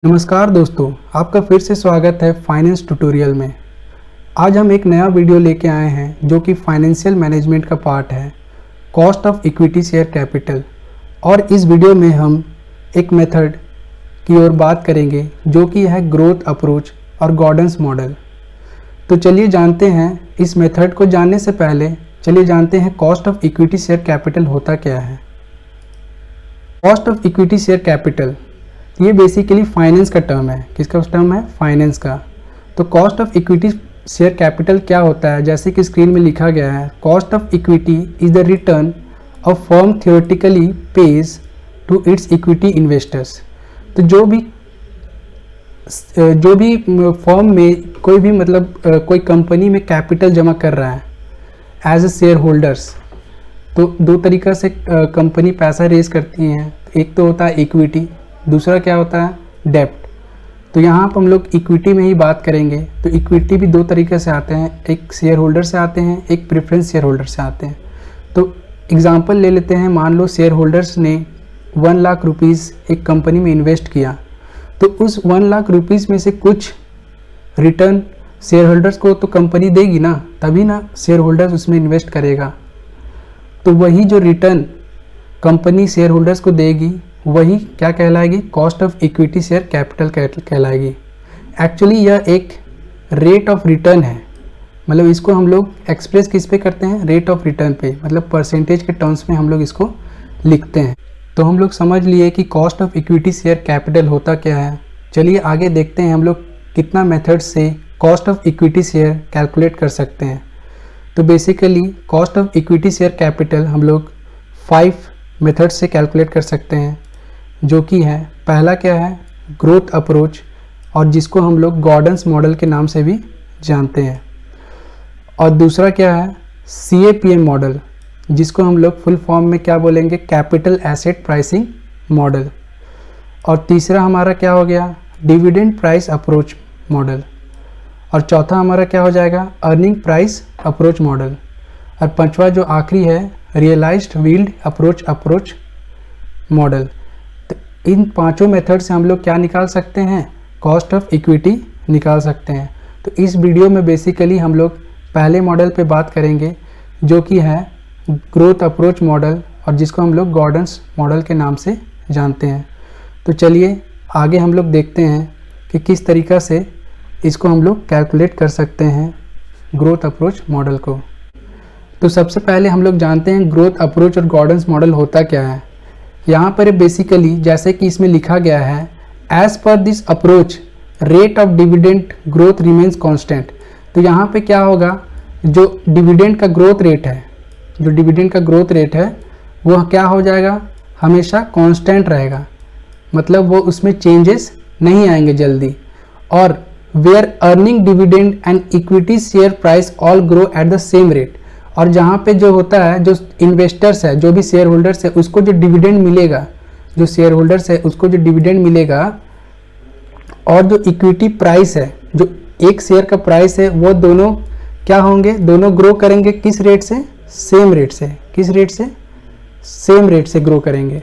नमस्कार दोस्तों, आपका फिर से स्वागत है फाइनेंस ट्यूटोरियल में। आज हम एक नया वीडियो लेके आए हैं जो कि फाइनेंशियल मैनेजमेंट का पार्ट है, cost of equity share capital. और इस वीडियो में हम एक मेथड की ओर बात करेंगे जो कि है ग्रोथ अप्रोच और गॉर्डन्स मॉडल। तो चलिए जानते हैं, इस मेथड को जानने से पहले चलिए जानते हैं cost of equity share capital होता क्या है। Cost of equity share capital ये बेसिकली फाइनेंस का टर्म है। किसका टर्म है? फाइनेंस का। तो cost of equity share capital क्या होता है? जैसे कि स्क्रीन में लिखा गया है, cost of equity is the return a firm theoretically pays to its equity investors. तो जो भी फर्म में कोई कंपनी में कैपिटल जमा कर रहा है एज ए शेयर होल्डर्स, तो दो तरीक़ा से कंपनी पैसा रेज करती हैं। एक तो होता है इक्विटी, दूसरा क्या होता है? डेब्ट। तो यहाँ पर हम लोग इक्विटी में ही बात करेंगे। तो इक्विटी भी दो तरीके से आते हैं, एक शेयर होल्डर से आते हैं, एक प्रेफरेंस शेयर होल्डर से आते हैं। तो एग्जांपल ले लेते हैं, मान लो शेयर होल्डर्स ने 1 लाख रुपीज़ एक कंपनी में इन्वेस्ट किया, तो उस 1 लाख रुपीज़ में से कुछ रिटर्न शेयर होल्डर्स को तो कंपनी देगी ना, तभी ना शेयर होल्डर्स उसमें इन्वेस्ट करेगा। तो वही जो रिटर्न कंपनी शेयर होल्डर्स को देगी वही क्या कहलाएगी? Cost of equity share capital कहलाएगी। एक्चुअली यह एक रेट ऑफ रिटर्न है, मतलब इसको हम लोग एक्सप्रेस किस पे करते हैं? रेट ऑफ रिटर्न पे, मतलब परसेंटेज के टर्म्स में हम लोग इसको लिखते हैं। तो हम लोग समझ लिए कि cost of equity share capital होता क्या है। चलिए आगे देखते हैं हम लोग कितना मेथड से cost of equity share calculate कर सकते हैं। तो basically cost of equity share capital हम लोग 5 मेथड से कैलकुलेट कर सकते हैं, जो कि है, पहला क्या है? ग्रोथ अप्रोच, और जिसको हम लोग गॉर्डन्स मॉडल के नाम से भी जानते हैं। और दूसरा क्या है? CAPM मॉडल, जिसको हम लोग फुल फॉर्म में क्या बोलेंगे? Capital asset pricing model. और तीसरा हमारा क्या हो गया? Dividend price approach model. और चौथा हमारा क्या हो जाएगा? Earning price approach model. और पांचवा जो आखिरी है, रियलाइज्ड यील्ड अप्रोच मॉडल। तो इन पांचों मेथड से हम लोग क्या निकाल सकते हैं? कॉस्ट ऑफ इक्विटी निकाल सकते हैं। तो इस वीडियो में बेसिकली हम लोग पहले मॉडल पे बात करेंगे, जो कि है ग्रोथ अप्रोच मॉडल, और जिसको हम लोग गॉर्डन्स मॉडल के नाम से जानते हैं। तो चलिए आगे हम लोग देखते हैं कि किस तरीक़ा से इसको हम लोग कैलकुलेट कर सकते हैं, ग्रोथ अप्रोच मॉडल को। तो सबसे पहले हम लोग जानते हैं ग्रोथ अप्रोच और गॉर्डन्स मॉडल होता क्या है। यहाँ पर बेसिकली जैसे कि इसमें लिखा गया है, as per this approach rate of dividend growth remains constant. तो यहाँ पे क्या होगा? जो डिविडेंड का ग्रोथ रेट है वो क्या हो जाएगा? हमेशा कांस्टेंट रहेगा, मतलब वो उसमें चेंजेस नहीं आएंगे जल्दी। और where earning dividend and equity share price all grow at the same rate. और जहाँ पे जो होता है, जो इन्वेस्टर्स है, जो भी शेयर होल्डर्स है, उसको जो डिविडेंड मिलेगा, जो शेयर होल्डर्स है उसको जो डिविडेंड मिलेगा, और जो इक्विटी प्राइस है, जो एक शेयर का प्राइस है, वो दोनों क्या होंगे? दोनों ग्रो करेंगे किस रेट से? सेम रेट से। किस रेट से? सेम रेट से ग्रो करेंगे।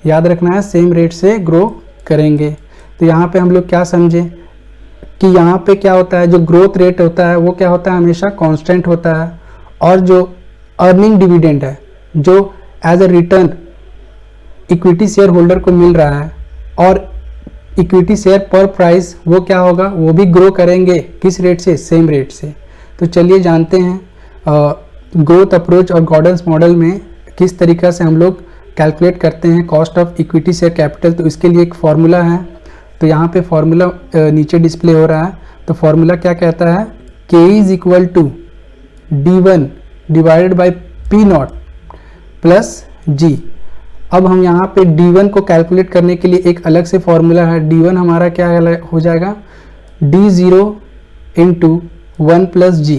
याद रखना है, सेम रेट से ग्रो करेंगे। तो यहाँ पे हम लोग क्या समझे कि यहाँ पे क्या होता है? जो ग्रोथ रेट होता है वो क्या होता है? हमेशा कांस्टेंट होता है। और जो अर्निंग डिविडेंड है, जो as a return equity shareholder को मिल रहा है, और इक्विटी शेयर पर प्राइस वो क्या होगा? वो भी ग्रो करेंगे किस रेट से? सेम रेट से। तो चलिए जानते हैं ग्रोथ अप्रोच और गॉर्डन्स मॉडल में किस तरीक़ा से हम लोग कैलकुलेट करते हैं cost of equity share capital. तो इसके लिए एक फार्मूला है, तो यहाँ पे फार्मूला नीचे डिस्प्ले हो रहा है। तो फार्मूला क्या कहता है? K is equal to D1 divided by P0 plus G। अब हम यहाँ पे D1 को कैलकुलेट करने के लिए एक अलग से फॉर्मूला है। D1 हमारा क्या हो जाएगा? D0 into 1 plus G।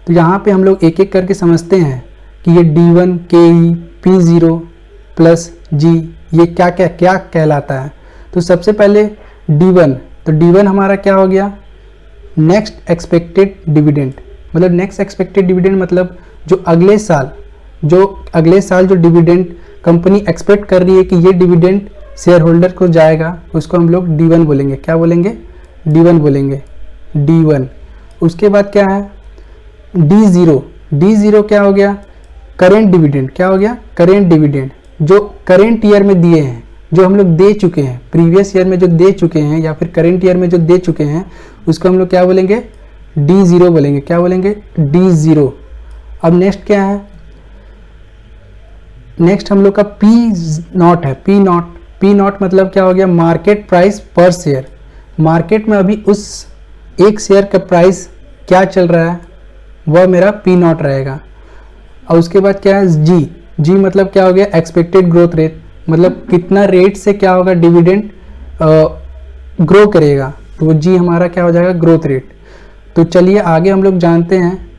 तो यहाँ पे हम लोग एक एक करके समझते हैं कि ये D1 KE P0 plus G ये क्या कहलाता है। तो सबसे पहले D1, तो D1 हमारा क्या हो गया? Next expected dividend. मतलब नेक्स्ट एक्सपेक्टेड डिविडेंड मतलब जो अगले साल जो डिविडेंड कंपनी एक्सपेक्ट कर रही है कि ये डिविडेंड शेयर होल्डर को जाएगा उसको हम लोग D1 बोलेंगे। क्या बोलेंगे? D1 बोलेंगे, D1। उसके बाद क्या है? D0। D0 क्या हो गया? Current dividend. क्या हो गया? करेंट डिविडेंड, जो करेंट ईयर में दिए हैं, जो हम लोग दे चुके हैं, प्रीवियस ईयर में जो दे चुके हैं या फिर करेंट ईयर में जो दे चुके हैं, उसको हम लोग क्या बोलेंगे? D0 बोलेंगे। क्या बोलेंगे? D0। अब नेक्स्ट क्या है? नेक्स्ट हम लोग का P0 है। P0 मतलब क्या हो गया? मार्केट प्राइस पर शेयर। मार्केट में अभी उस एक शेयर का प्राइस क्या चल रहा है, वह मेरा P0 रहेगा। और उसके बाद क्या है? G मतलब क्या हो गया? एक्सपेक्टेड ग्रोथ रेट, मतलब कितना रेट से क्या होगा? डिविडेंड ग्रो करेगा, तो वो G हमारा क्या हो जाएगा? Growth rate. तो चलिए आगे हम लोग जानते हैं,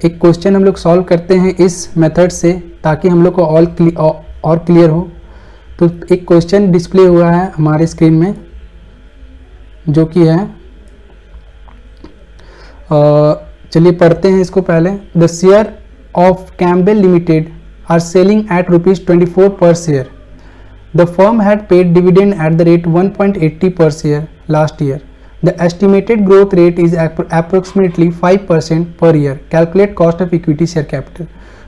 एक क्वेश्चन हम लोग सॉल्व करते हैं इस मेथड से, ताकि हम लोग को और क्लियर हो। तो एक क्वेश्चन डिस्प्ले हुआ है हमारे स्क्रीन में, जो कि है, चलिए पढ़ते हैं इसको पहले। The share of Campbell limited are selling at ₹24 per share. The firm had paid dividend at the rate 1.80 per share last year. The estimated growth rate is approximately 5% per year. Calculate cost of equity share capital.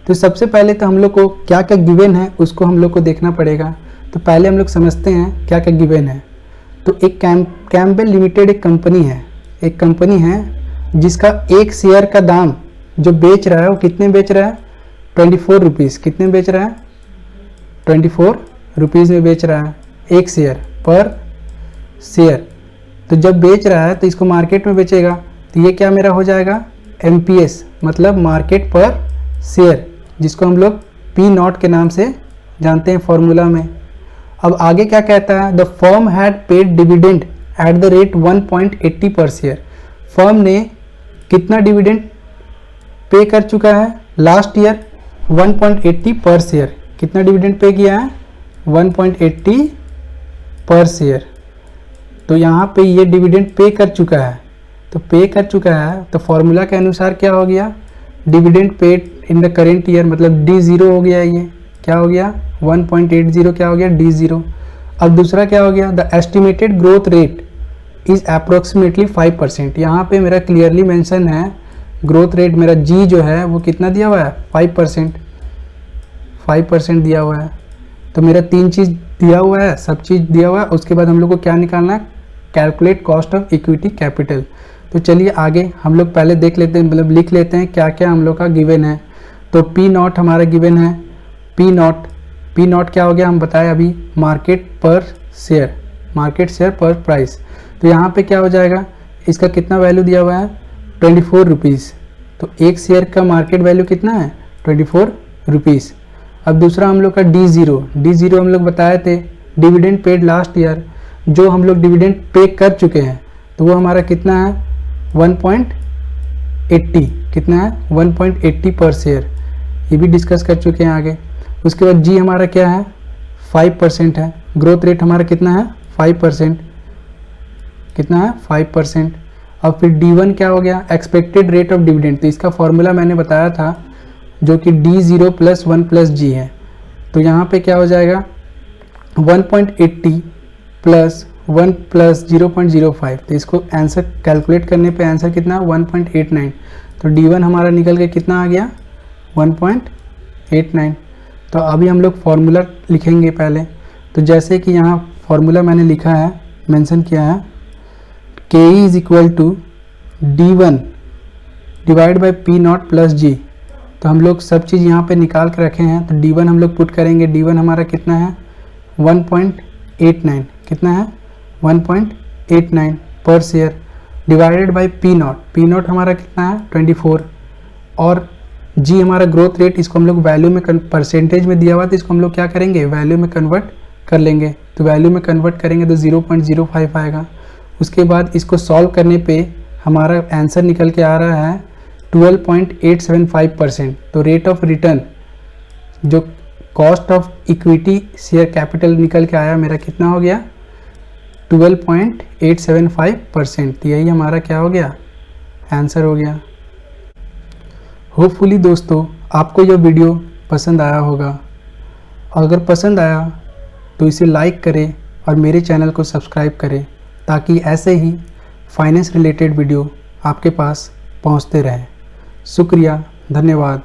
तो सबसे पहले तो हम लोग को क्या क्या given है उसको हम लोग को देखना पड़ेगा। तो पहले हम लोग समझते हैं क्या क्या गिवन है। तो एक कैम्बेल लिमिटेड एक कंपनी है जिसका एक शेयर का दाम जो बेच रहा है वो कितने बेच रहा है? 24 रुपीज़। कितने बेच रहा है? 24 रुपीज़ में बेच रहा है एक शेयर पर शेयर। तो जब बेच रहा है तो इसको मार्केट में बेचेगा, तो ये क्या मेरा हो जाएगा? MPS, मतलब मार्केट पर शेयर, जिसको हम लोग P0 के नाम से जानते हैं फॉर्मूला में। अब आगे क्या कहता है? The firm had paid dividend at the rate 1.80 पर शेयर। फर्म ने कितना डिविडेंड पे कर चुका है लास्ट ईयर? 1.80 पर शेयर। कितना डिविडेंड पे किया है? 1.80 पर शेयर। तो यहाँ पे ये डिविडेंड पे कर चुका है, तो पे कर चुका है तो फॉर्मूला के अनुसार क्या हो गया? Dividend paid in the current year, मतलब D0 हो गया। ये क्या हो गया? 1.80 क्या हो गया? D0। अब दूसरा क्या हो गया? The estimated growth rate is approximately 5%। यहाँ पे मेरा क्लियरली मेंशन है ग्रोथ रेट मेरा G जो है वो कितना दिया हुआ है? 5% दिया हुआ है। तो मेरा तीन चीज़ दिया हुआ है, सब चीज़ दिया हुआ है। उसके बाद हम लोग को क्या निकालना है? Calculate cost of equity capital. तो चलिए आगे हम लोग पहले देख लेते हैं, मतलब लिख लेते हैं क्या क्या हम लोग का गिवन है। तो P0 हमारा गिवन है। P0 क्या हो गया? हम बताए अभी, मार्केट पर शेयर, मार्केट शेयर पर प्राइस। तो यहाँ पे क्या हो जाएगा? इसका कितना वैल्यू दिया हुआ है? 24 रुपीज़। तो एक शेयर का मार्केट वैल्यू कितना है? 24 रुपीज़। अब दूसरा हम लोग का D0 हम लोग बताए थे डिविडेंड पेड लास्ट ईयर, जो हम लोग डिविडेंड पे कर चुके हैं, तो वो हमारा कितना है? 1.80। कितना है? 1.80 पर शेयर। ये भी डिस्कस कर चुके हैं आगे। उसके बाद G हमारा क्या है? 5% है। ग्रोथ रेट हमारा कितना है? 5%। कितना है? 5%। अब फिर D1 क्या हो गया? Expected rate of dividend. तो इसका फॉर्मूला मैंने बताया था, जो कि D0 + 1 + G है। तो यहाँ पे क्या हो जाएगा? 1.80 + 1 + 0.05। तो इसको आंसर कैलकुलेट करने पे आंसर कितना? 1.89। तो D1 हमारा निकल के कितना आ गया? 1.89। तो अभी हम लोग फॉर्मूला लिखेंगे पहले। तो जैसे कि यहाँ फॉर्मूला मैंने लिखा है, मेंशन किया है, KE = D1 / P0 + G। तो हम लोग सब चीज़ यहाँ पे निकाल के रखे हैं। तो D1 हम लोग पुट करेंगे। D1 हमारा कितना है? 1.89। कितना है? 1.89 पर share divided by P0। P0 हमारा कितना है? 24। और G हमारा ग्रोथ रेट, इसको हम लोग वैल्यू में परसेंटेज में दिया हुआ, तो इसको हम लोग क्या करेंगे? वैल्यू में कन्वर्ट कर लेंगे। तो वैल्यू में कन्वर्ट करेंगे तो 0.05 आएगा। उसके बाद इसको सॉल्व करने पे हमारा आंसर निकल के आ रहा है 12.875%। तो रेट ऑफ रिटर्न, जो cost of equity share capital निकल के आया, मेरा कितना हो गया? 12.875%। तो यही हमारा क्या हो गया? आंसर हो गया। होपफुली दोस्तों आपको यह वीडियो पसंद आया होगा। अगर पसंद आया तो इसे लाइक करें और मेरे चैनल को सब्सक्राइब करें ताकि ऐसे ही फाइनेंस रिलेटेड वीडियो आपके पास पहुंचते रहें। शुक्रिया, धन्यवाद।